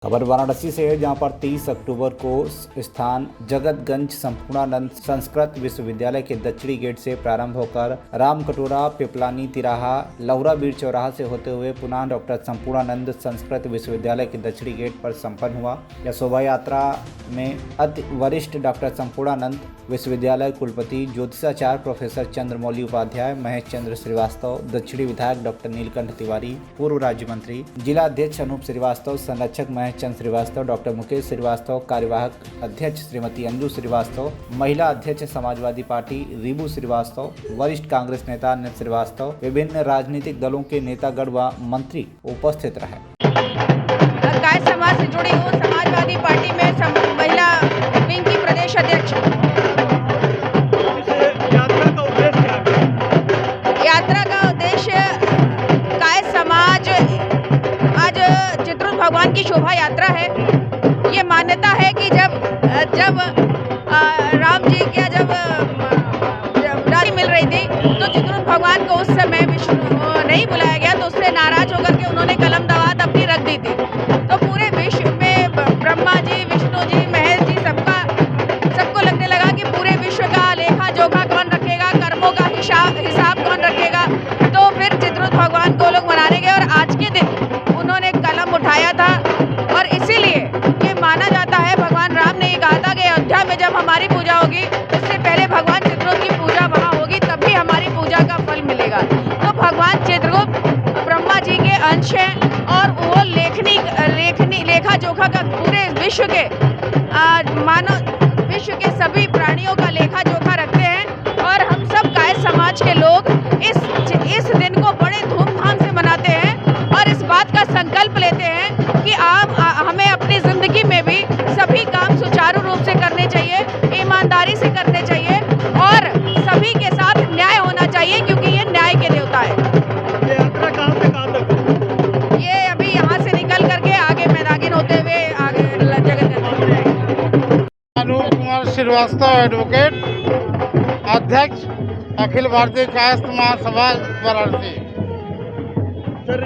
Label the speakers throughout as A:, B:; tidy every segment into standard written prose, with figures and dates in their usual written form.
A: खबर वाराणसी से है, जहां पर 30 अक्टूबर को स्थान जगतगंज संपूर्णानंद संस्कृत विश्वविद्यालय के दक्षिणी गेट से प्रारंभ होकर रामकटोरा, पिपलानी तिराहा, लौराबीर चौराहा से होते हुए पुनः डॉक्टर संपूर्णानंद संस्कृत विश्वविद्यालय के दक्षिणी गेट पर संपन्न हुआ। यह शोभा यात्रा में अति वरिष्ठ डॉक्टर संपूर्णानंद विश्वविद्यालय कुलपति ज्योतिषाचार्य प्रोफेसर चंद्रमौली उपाध्याय, महेश चंद्र श्रीवास्तव, दक्षिणी विधायक डॉक्टर नीलकंठ तिवारी, पूर्व राज्य मंत्री, जिला अध्यक्ष अनूप श्रीवास्तव, संरक्षक महेश चंद्र श्रीवास्तव, डॉक्टर मुकेश श्रीवास्तव, कार्यवाहक अध्यक्ष श्रीमती अंजू श्रीवास्तव, महिला अध्यक्ष समाजवादी पार्टी रीबू श्रीवास्तव, वरिष्ठ कांग्रेस नेता अनिल श्रीवास्तव, विभिन्न राजनीतिक दलों के नेतागण व मंत्री उपस्थित रहे।
B: गाय समाज से जुड़ी हूँ, समाजवादी पार्टी में महिला विंग की प्रदेश अध्यक्ष। यात्रा का उद्देश्य गाय समाज आज चित्रकूट भगवान की शोभा यात्रा है। ये मान्यता है कि जब राम जी के जब रानी मिल रही थी तो चित्रकूट भगवान को उस समय विष्णु नहीं बुलाया गया, तो उससे नाराज होकर के उन्होंने कलम दवात अपनी रख दी थी। तो पूरे विश्व में ब्रह्मा जी, विष्णु जी, महेश जी सबको लगने लगा कि पूरे विश्व का लेखा जोखा कौन रखेगा, कर्मों का हिसाब कौन रखेगा। तो फिर चित्रकूट भगवान को लोग मनाने गए और आज के दिन उन्होंने कलम उठाया था। और इसीलिए ये माना जाता है, भगवान राम ने ये कहा था कि अयोध्या में जब हमारी पूजा होगी उससे पहले भगवान चित्रकूट की पूजा वहाँ होगी, तभी हमारी पूजा का फल मिलेगा। तो भगवान चित्रकूट ब्रह्मा जी के अंश हैं और वो लेखा जोखा का पूरे विश्व के विश्व के सभी प्राणियों का लेखा जोखा रखते हैं। और हम सब गाय समाज के लोग इस दिन को बड़े धूमधाम से मनाते हैं और इस बात का संकल्प लेते हैं कि हमें अपनी जिंदगी में भी सभी काम सुचारू रूप से करने चाहिए, ईमानदारी से करने चाहिए और सभी के साथ न्याय होना चाहिए, क्योंकि ये न्याय के देवता है।
C: ये यात्रा कहाँ से कहाँ तक?
B: ये अभी यहाँ से निकल करके आगे मैदागिन होते हुए आगे
D: अनूप कुमार श्रीवास्तव, एडवोकेट, अध्यक्ष अखिल भारतीय कायस्थ महासभा वाराणसी।
C: सर,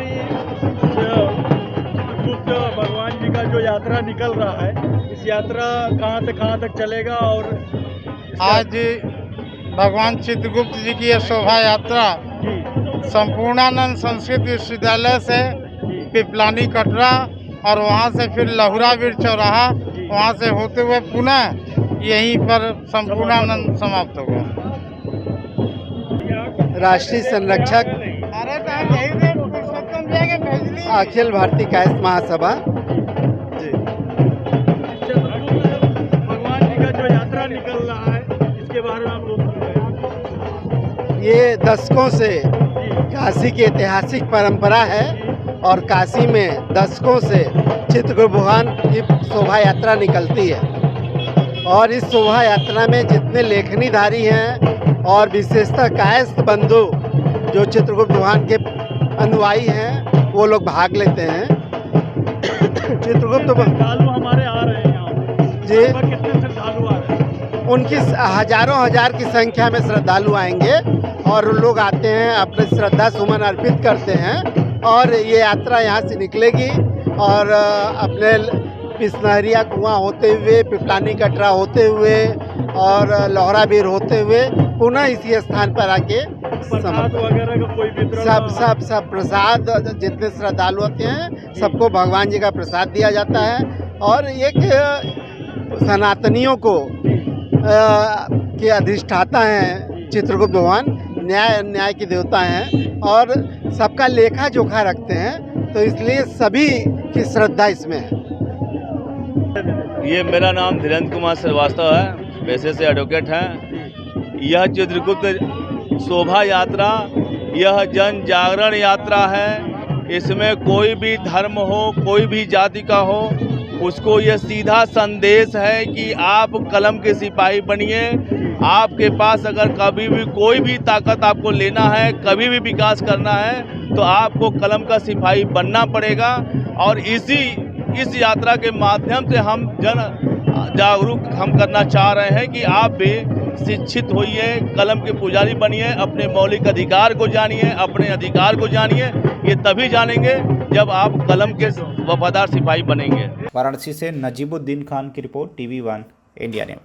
C: चित्रकूट भगवान जी का जो यात्रा निकल रहा है, इस यात्रा कहाँ से कहाँ तक चलेगा? और
D: आज भगवान चित्रगुप्त जी की यह शोभा यात्रा संपूर्णानंद संस्कृत विश्वविद्यालय से पिपलानी कटरा और वहाँ से फिर लौराबीर चौराहा, वहाँ से होते हुए पुनः यहीं पर संपूर्णानंद समाप्त होगा।
E: राष्ट्रीय संरक्षक अखिल भारतीय कायस्थ महासभा जी।
C: भगवान जी का जो यात्रा निकल रहा है, इसके बारे में आप लोग
E: ये दशकों से काशी की ऐतिहासिक परंपरा है और काशी में दशकों से चित्रकूट भगवान की शोभा यात्रा निकलती है। और इस शोभा यात्रा में जितने लेखनीधारी हैं और विशेषतः कायस्थ बंधु जो चित्रकूट भगवान के अनुयायी हैं, वो लोग भाग लेते हैं। चित्रगुप्त
C: श्रद्धालु हमारे आ रहे हैं यहाँ
E: जी,
C: कितने श्रद्धालु आ रहे हैं?
E: उनकी हजारों हजार की संख्या में श्रद्धालु आएंगे और लोग आते हैं, अपने श्रद्धा सुमन अर्पित करते हैं। और ये यात्रा यहाँ से निकलेगी और अपने पिसनहरिया कुआं होते हुए, पिपलानी कटरा होते हुए और लौराबीर होते हुए पुनः इसी स्थान पर आके
C: प्रसाद वगैरह का कोई वितरण?
E: सब प्रसाद, जितने श्रद्धालु होते हैं सबको भगवान जी का प्रसाद दिया जाता है। और एक सनातनियों को के अधिष्ठाता हैं चित्रकूट भगवान, न्याय के देवता हैं और सबका लेखा जोखा रखते हैं, तो इसलिए सभी की श्रद्धा इसमें है।
F: ये मेरा नाम धीरेन्द्र कुमार श्रीवास्तव है, पेशे से एडवोकेट हैं। यह चित्रकूट शोभा यात्रा यह जन जागरण यात्रा है। इसमें कोई भी धर्म हो, कोई भी जाति का हो, उसको यह सीधा संदेश है कि आप कलम के सिपाही बनिए। आपके पास अगर कभी भी कोई भी ताकत आपको लेना है, कभी भी विकास करना है, तो आपको कलम का सिपाही बनना पड़ेगा। और इस यात्रा के माध्यम से हम जन जागरूक हम करना चाह रहे हैं कि आप भी शिक्षित होइए, कलम के पुजारी बनिए, अपने मौलिक अधिकार को जानिए, अपने अधिकार को जानिए। ये तभी जानेंगे जब आप कलम के वफादार सिपाही बनेंगे।
A: वाराणसी से नजीबुद्दीन खान की रिपोर्ट, TV1 इंडिया न्यूज।